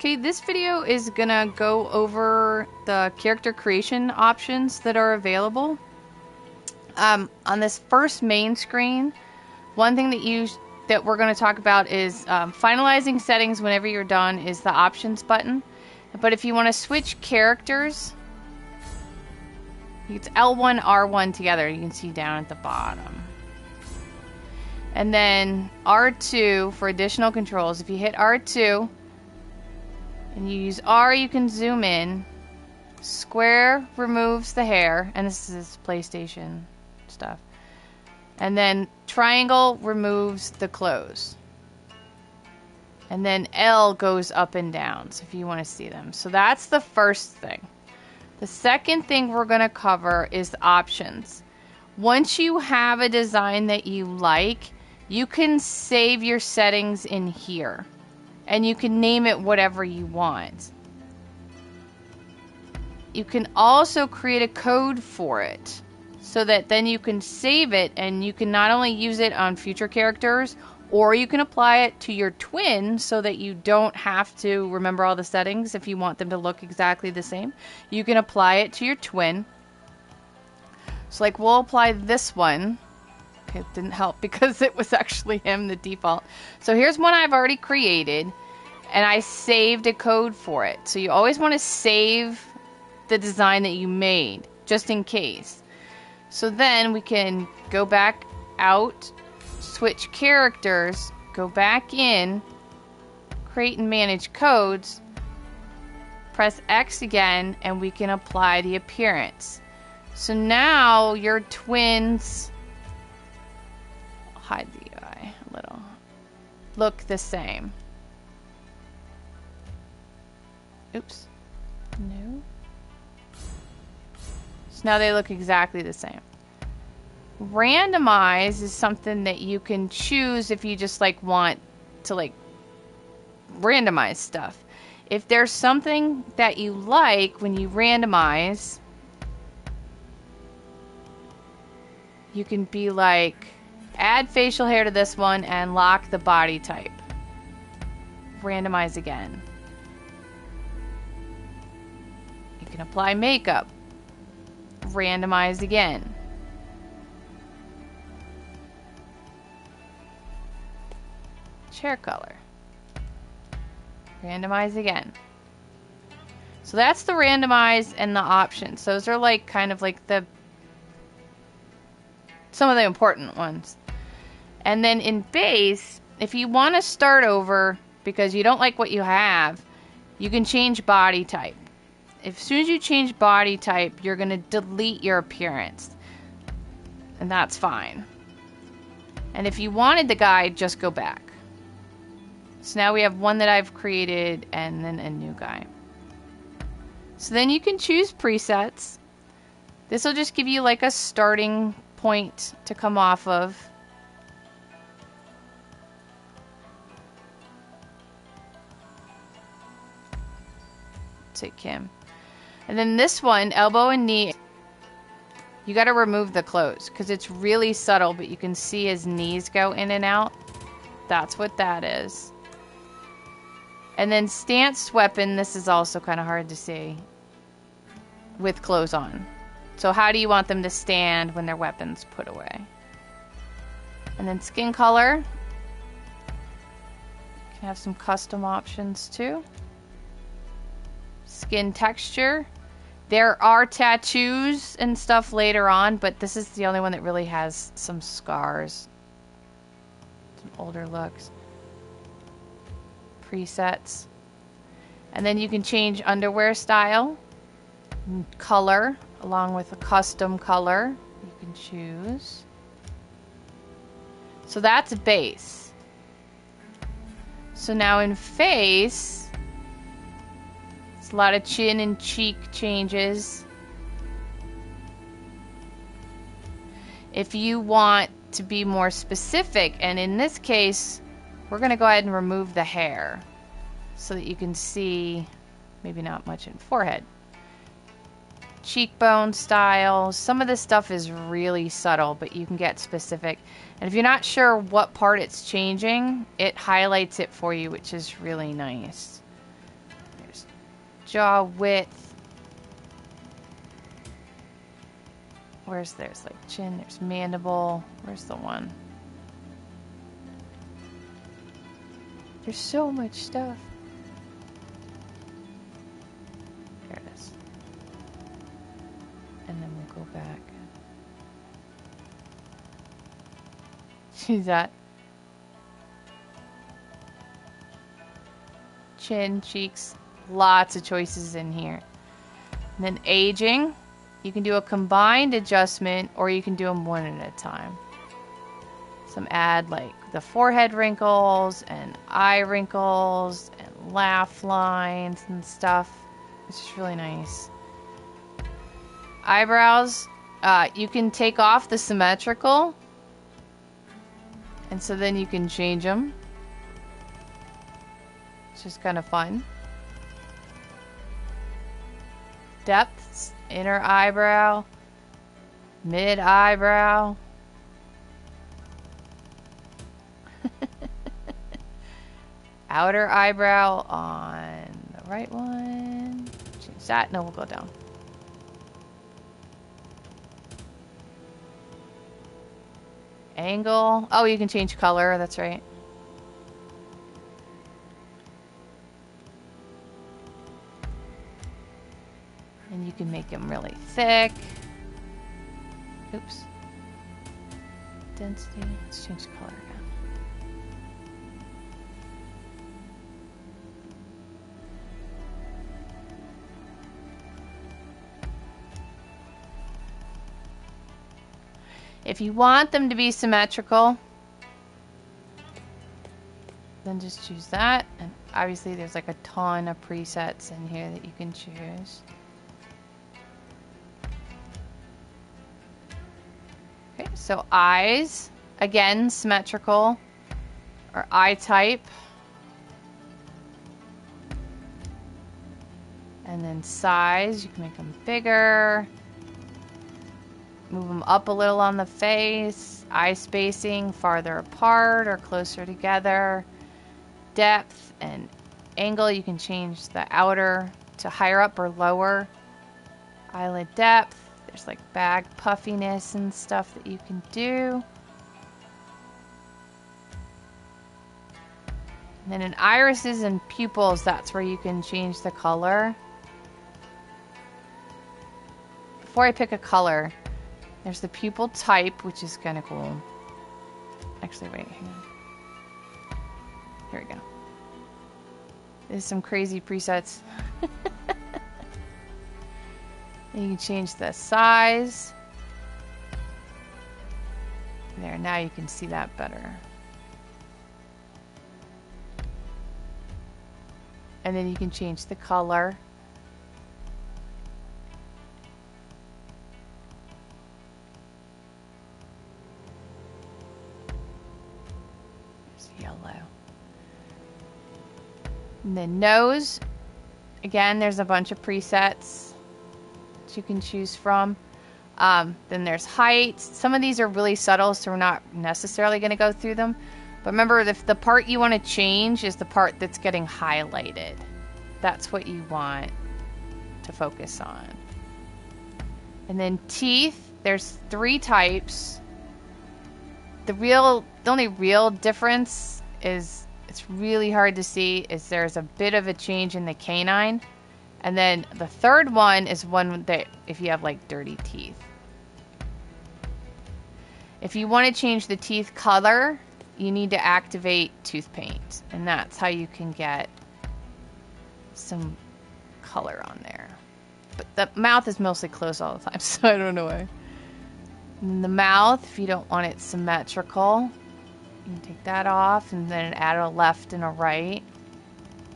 Okay, this video is gonna go over the character creation options that are available. On this first main screen, one thing that we're going to talk about is finalizing settings whenever you're done is the options button. But if you want to switch characters, it's L1, R1 together. You can see down at the bottom. And then R2 for additional controls. If you hit R2 and you use R, you can zoom in. Square removes the hair, and this is PlayStation stuff. And then triangle removes the clothes. And then L goes up and down, so if you want to see them. So that's the first thing. The second thing we're going to cover is options. Once you have a design that you like, you can save your settings in here. And you can name it whatever you want. You can also create a code for it, so that then you can save it and you can not only use it on future characters, or you can apply it to your twin so that you don't have to remember all the settings if you want them to look exactly the same. You can apply it to your twin. So like we'll apply this one. Okay, it didn't help because it was actually him, the default. So here's one I've already created and I saved a code for it. So you always want to save the design that you made just in case. So then we can go back out, switch characters, go back in, create and manage codes, press X again, and we can apply the appearance. So now your twins, I'll hide the eye a little, look the same. Oops. No. So now they look exactly the same. Randomize is something that you can choose if you just like want to like randomize stuff. If there's something that you like when you randomize, you can be like add facial hair to this one and lock the body type. Randomize again. You can apply makeup. Randomize again. Hair color. Randomize again. So that's the randomize and the options. Those are like kind of like some of the important ones. And then in base, if you want to start over because you don't like what you have, you can change body type. As soon as you change body type, you're going to delete your appearance. And that's fine. And if you wanted the guide, just go back. So now we have one that I've created and then a new guy. So then you can choose presets. This will just give you like a starting point to come off of. Take him. And then this one, elbow and knee, you got to remove the clothes because it's really subtle, but you can see his knees go in and out. That's what that is. And then stance weapon, this is also kind of hard to see with clothes on. So how do you want them to stand when their weapon's put away? And then skin color. You can have some custom options too. Skin texture. There are tattoos and stuff later on, but this is the only one that really has some scars. Some older looks. Presets. And then you can change underwear style, color, along with a custom color you can choose. So that's base. So now in face, it's a lot of chin and cheek changes. If you want to be more specific, and in this case, we're going to go ahead and remove the hair so that you can see maybe not much in forehead. Cheekbone style. Some of this stuff is really subtle, but you can get specific. And if you're not sure what part it's changing, it highlights it for you, which is really nice. jaw width. There's like chin, there's mandible. Where's the one? There's so much stuff. There it is. And then we'll go back. See that? Chin, cheeks, lots of choices in here. And then aging, you can do a combined adjustment or you can do them one at a time. Some add like the forehead wrinkles and eye wrinkles and laugh lines and stuff, which is really nice. Eyebrows, you can take off the symmetrical, and so then you can change them. It's just kind of fun. Depths, inner eyebrow, mid eyebrow. Outer eyebrow on the right one. Change that. No, we'll go down. Angle. Oh, you can change color. That's right. And you can make them really thick. Oops. Density. Let's change color again. If you want them to be symmetrical, then just choose that. And obviously there's like a ton of presets in here that you can choose. Okay, so eyes, again, symmetrical, or eye type. And then size, you can make them bigger. Move them up a little on the face. Eye spacing, farther apart or closer together. Depth and angle, you can change the outer to higher up or lower. Eyelid depth, there's like bag puffiness and stuff that you can do. And then in irises and pupils, that's where you can change the color. Before I pick a color, there's the pupil type, which is kind of cool. Actually, wait, hang on. Here we go. There's some crazy presets. And you can change the size. There, now you can see that better. And then you can change the color. Yellow. And then nose, again, there's a bunch of presets that you can choose from. Then there's height. Some of these are really subtle, so we're not necessarily going to go through them. But remember, if the part you want to change is the part that's getting highlighted, that's what you want to focus on. And then teeth, there's 3 types. The only real difference is, it's really hard to see, is there's a bit of a change in the canine. And then the third one is one that if you have like dirty teeth. If you want to change the teeth color, you need to activate tooth paint. And that's how you can get some color on there. But the mouth is mostly closed all the time, so I don't know why. And the mouth, if you don't want it symmetrical, you can take that off and then add a left and a right.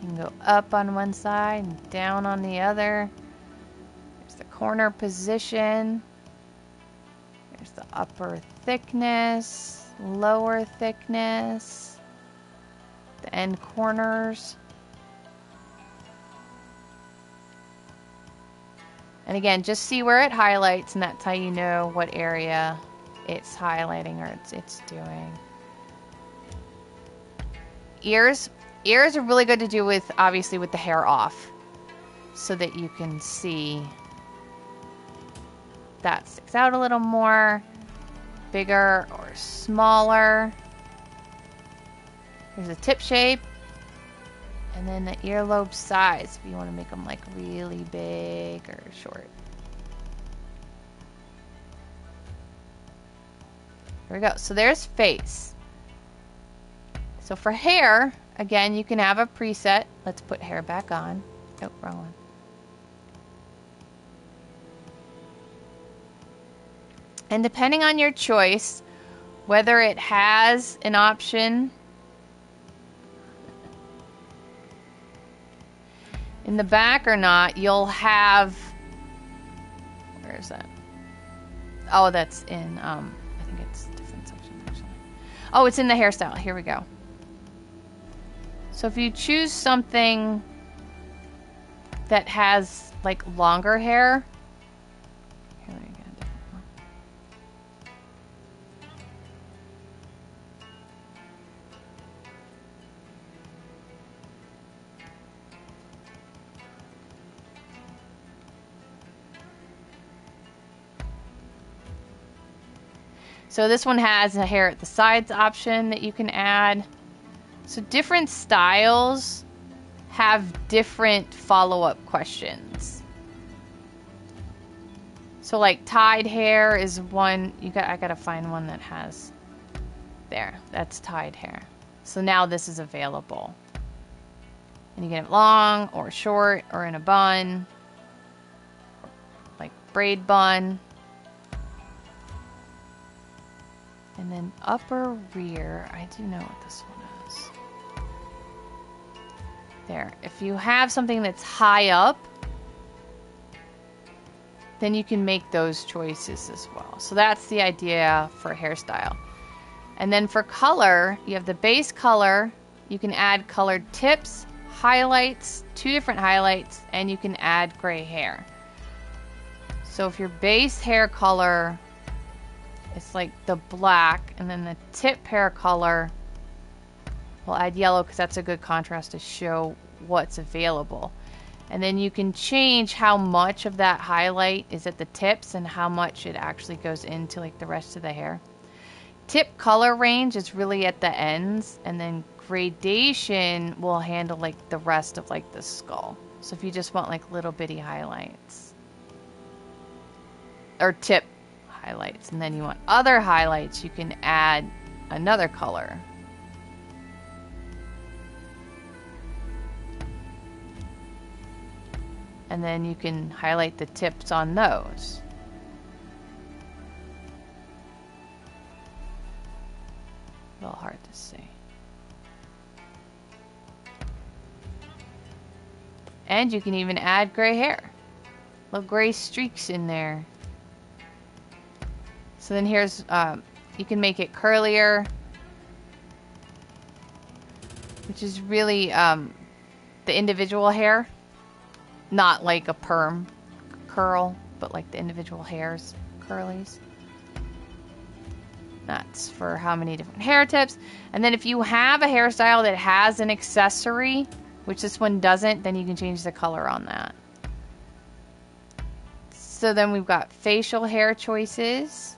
You can go up on one side and down on the other. There's the corner position. There's the upper thickness, lower thickness, the end corners. And again, just see where it highlights, and that's how you know what area it's highlighting or it's doing. Ears. Ears are really good to do with, obviously, with the hair off. so that you can see that sticks out a little more, bigger or smaller. There's a tip shape, and then the earlobe size if you want to make them like really big or short. There we go. So there's face. So for hair, again, you can have a preset. Let's put hair back on. Oh, wrong one. And depending on your choice, whether it has an option in the back or not, you'll have, where is that? Oh, that's in, I think it's a different section actually. Oh, it's in the hairstyle. Here we go. So if you choose something that has like longer hair, here, let me get a different one. So this one has a hair at the sides option that you can add. So different styles have different follow-up questions. So like tied hair is one, I gotta find one that has, there, that's tied hair. So now this is available. And you get it long or short or in a bun, like braid bun. And then upper rear, I do know what this one is. There, if you have something that's high up, then you can make those choices as well. So that's the idea for hairstyle. And then for color, you have the base color. You can add colored tips, highlights, 2 different highlights, and you can add gray hair. So if your base hair color is like the black, and then the tip hair color, we'll add yellow because that's a good contrast to show what's available. And then you can change how much of that highlight is at the tips and how much it actually goes into like the rest of the hair. Tip color range is really at the ends, and then gradation will handle like the rest of like the skull. So if you just want like little bitty highlights or tip highlights, and then you want other highlights, you can add another color. And then you can highlight the tips on those. A little hard to see. And you can even add gray hair. Little gray streaks in there. So then here's, you can make it curlier, which is really the individual hair. Not like a perm curl, but like the individual hairs, curlies. That's for how many different hair tips. And then if you have a hairstyle that has an accessory, which this one doesn't, then you can change the color on that. So then we've got facial hair choices.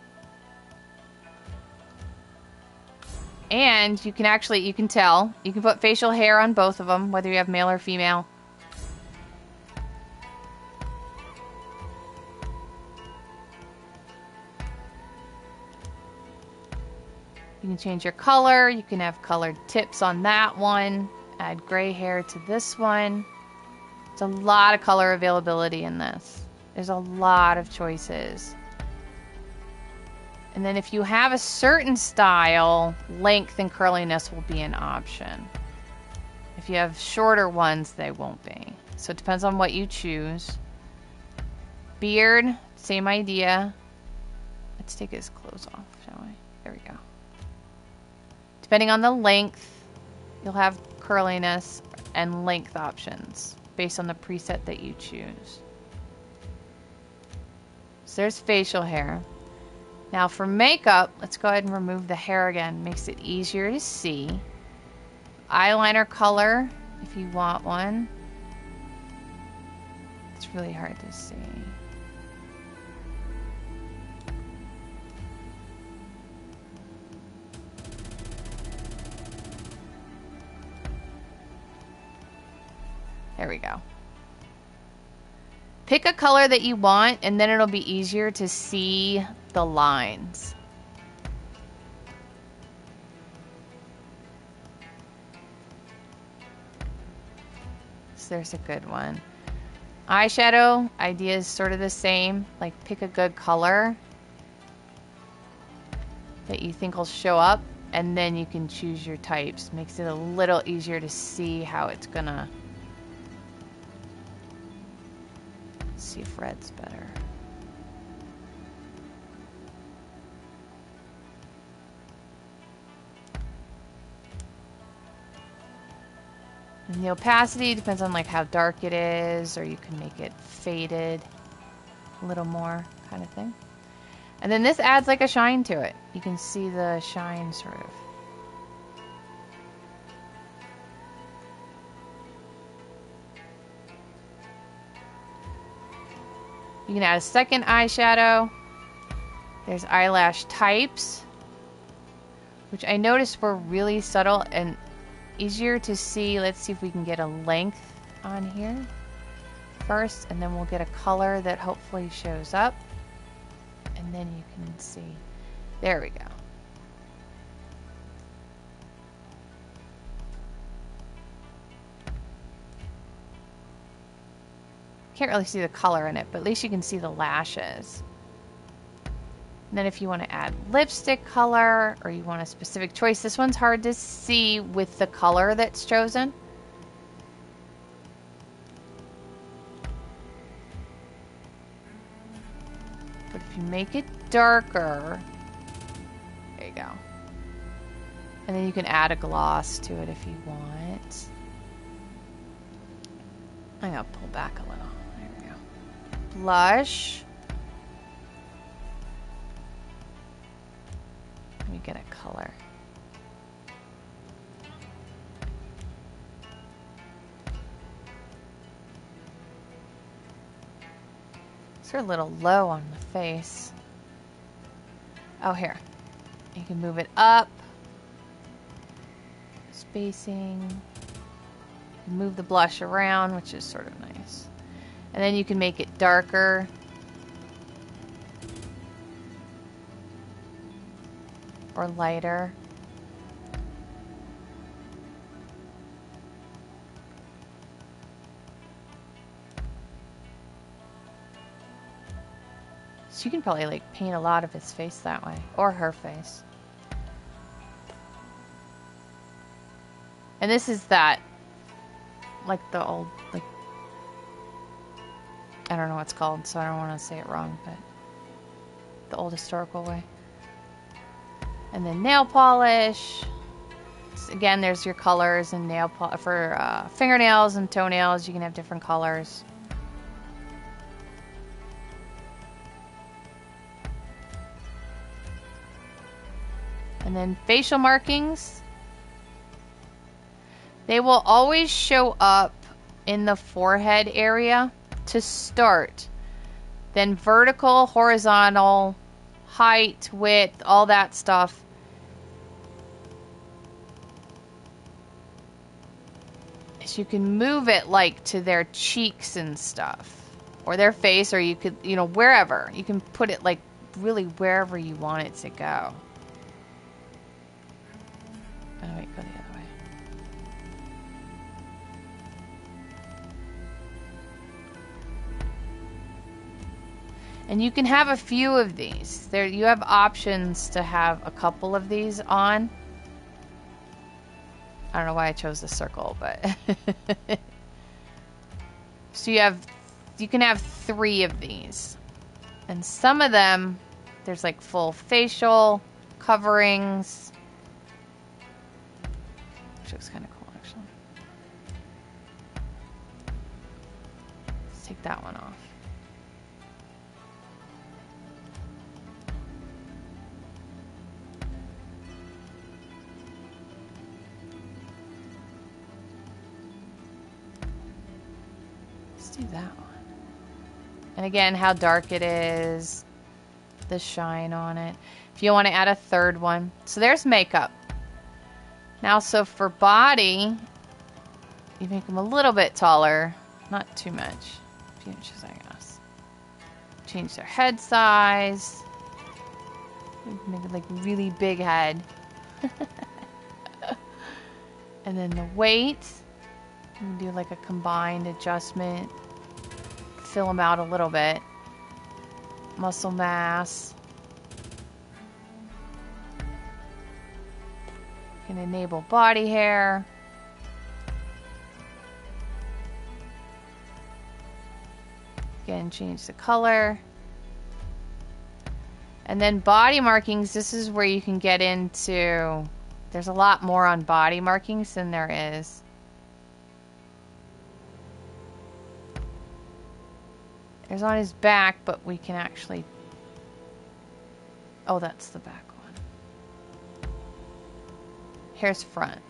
And you can actually, you can tell, you can put facial hair on both of them, whether you have male or female. You can change your color. You can have colored tips on that one. Add gray hair to this one. There's a lot of color availability in this. There's a lot of choices. And then if you have a certain style, length and curliness will be an option. If you have shorter ones, they won't be. So it depends on what you choose. Beard, same idea. Let's take his clothes off, shall we? There we go. Depending on the length, you'll have curliness and length options based on the preset that you choose. So there's facial hair. Now for makeup, let's go ahead and remove the hair again. Makes it easier to see. Eyeliner color, if you want one. It's really hard to see. There we go. Pick a color that you want, and then it'll be easier to see the lines. So there's a good one. Eyeshadow, idea is sort of the same. Like, pick a good color that you think will show up, and then you can choose your types. Makes it a little easier to see how it's gonna... see if red's better. And the opacity depends on like how dark it is, or you can make it faded a little more, kind of thing. And then this adds like a shine to it. You can see the shine sort of. You can add a second eyeshadow. There's eyelash types, which I noticed were really subtle and easier to see. Let's see if we can get a length on here first, and then we'll get a color that hopefully shows up. And then you can see. There we go. Can't really see the color in it, but at least you can see the lashes. And then if you want to add lipstick color, or you want a specific choice, this one's hard to see with the color that's chosen. But if you make it darker, there you go. And then you can add a gloss to it if you want. I'm gonna pull back a little. There we go. Blush. Let me get a color. It's a little low on the face. Oh, here. You can move it up. Spacing. You can move the blush around, which is sort of nice. And then you can make it darker. Or lighter. So you can probably like paint a lot of his face that way, or her face. And this is that, like the old, like, I don't know what it's called, so I don't want to say it wrong, but the old historical way. And then nail polish. Again, there's your colors and nail polish for fingernails and toenails. You can have different colors. And then facial markings. They will always show up in the forehead area to start. Then vertical, horizontal, height, width, all that stuff. So you can move it like to their cheeks and stuff, or their face, or you could, you know, wherever. You can put it like really wherever you want it to go. Oh wait, go the other way. And you can have a few of these. There, you have options to have a couple of these on. I don't know why I chose the circle, but so you can have 3 of these. And some of them, there's like full facial coverings, which looks kind of cool actually. Let's take that one off. Do that one. And again, how dark it is. The shine on it. If you want to add a third one. So there's makeup. Now, so for body, you make them a little bit taller. Not too much. A few inches, I guess. Change their head size. Make it like really big head. And then the weight. You can do like a combined adjustment. Fill them out a little bit. Muscle mass. You can enable body hair. Again, change the color. And then body markings, this is where you can get into, there's a lot more on body markings than there is. There's on his back, but we can actually, oh, that's the back one. Here's front.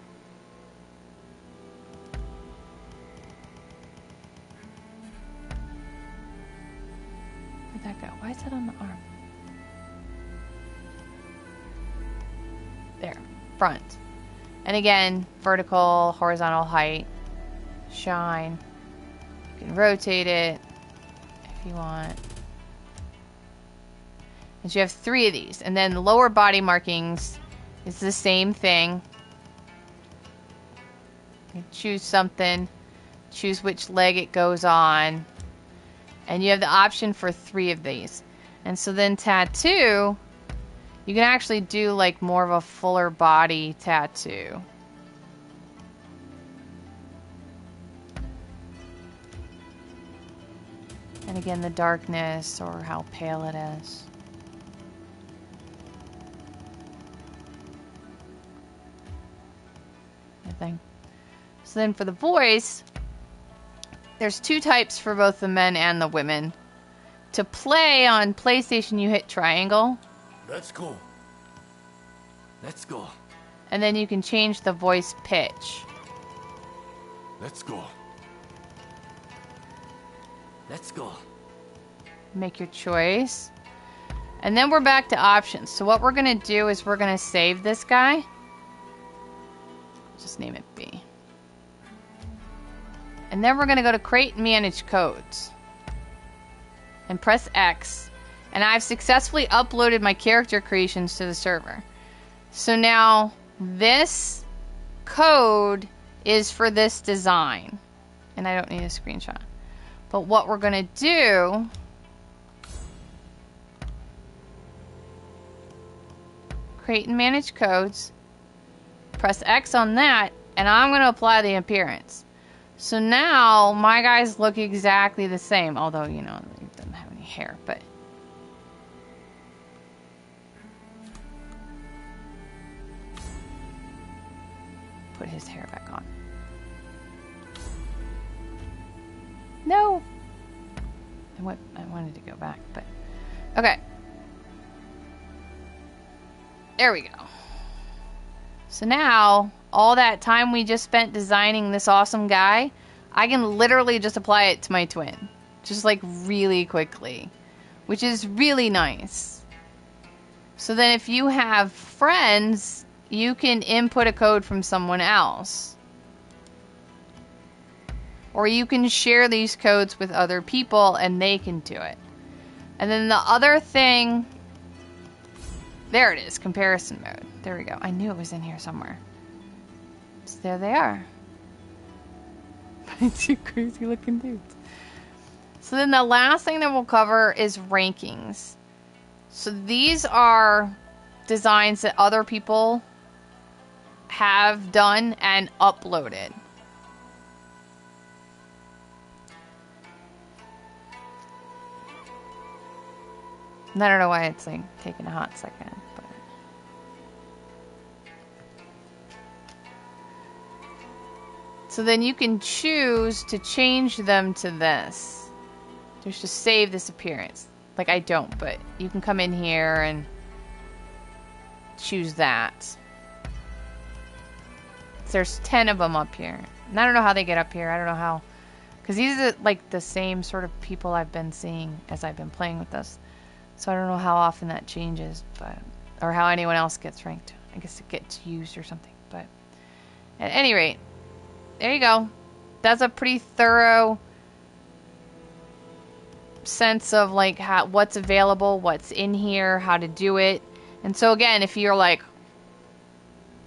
Where'd that go? Why is that on the arm? There, front. And again, vertical, horizontal height, shine. You can rotate it if you want. And you have 3 of these. And then the lower body markings is the same thing. You choose something, choose which leg it goes on. And you have the option for 3 of these. And so then tattoo, you can actually do like more of a fuller body tattoo. And again, the darkness or how pale it is. Thing. So then for the voice, there's 2 types for both the men and the women. To play on PlayStation, you hit triangle. Let's go. Let's go. And then you can change the voice pitch. Let's go. Let's go. Make your choice. And then we're back to options. So what we're going to do is we're going to save this guy. Just name it B. And then we're going to go to create and manage codes. And press X. And I've successfully uploaded my character creations to the server. So now this code is for this design. And I don't need a screenshot. But what we're going to do, create and manage codes. Press X on that, and I'm going to apply the appearance. So now my guys look exactly the same, although, you know, he doesn't have any hair, but put his hair back on. No! I wanted to go back, but okay. There we go. So now, all that time we just spent designing this awesome guy, I can literally just apply it to my twin. Just like really quickly. Which is really nice. So then if you have friends, you can input a code from someone else. Or you can share these codes with other people and they can do it. And then the other thing, there it is, comparison mode. There we go. I knew it was in here somewhere. So there they are. Two crazy looking dudes. So then the last thing that we'll cover is rankings. So these are designs that other people have done and uploaded. And I don't know why it's like taking a hot second. But so then you can choose to change them to this. Just to save this appearance. Like I don't, but you can come in here and choose that. So there's 10 of them up here. And I don't know how they get up here. I don't know how. Because these are like the same sort of people I've been seeing as I've been playing with this. So I don't know how often that changes, but or how anyone else gets ranked. I guess it gets used or something. But at any rate, there you go. That's a pretty thorough sense of like what's available, what's in here, how to do it. And so again, if you're like,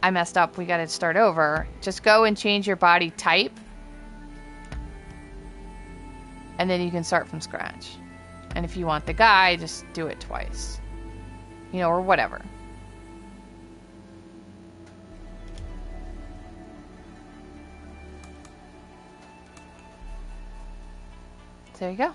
I messed up, we got to start over, just go and change your body type. And then you can start from scratch. And if you want the guy, just do it twice. You know, or whatever. So there you go.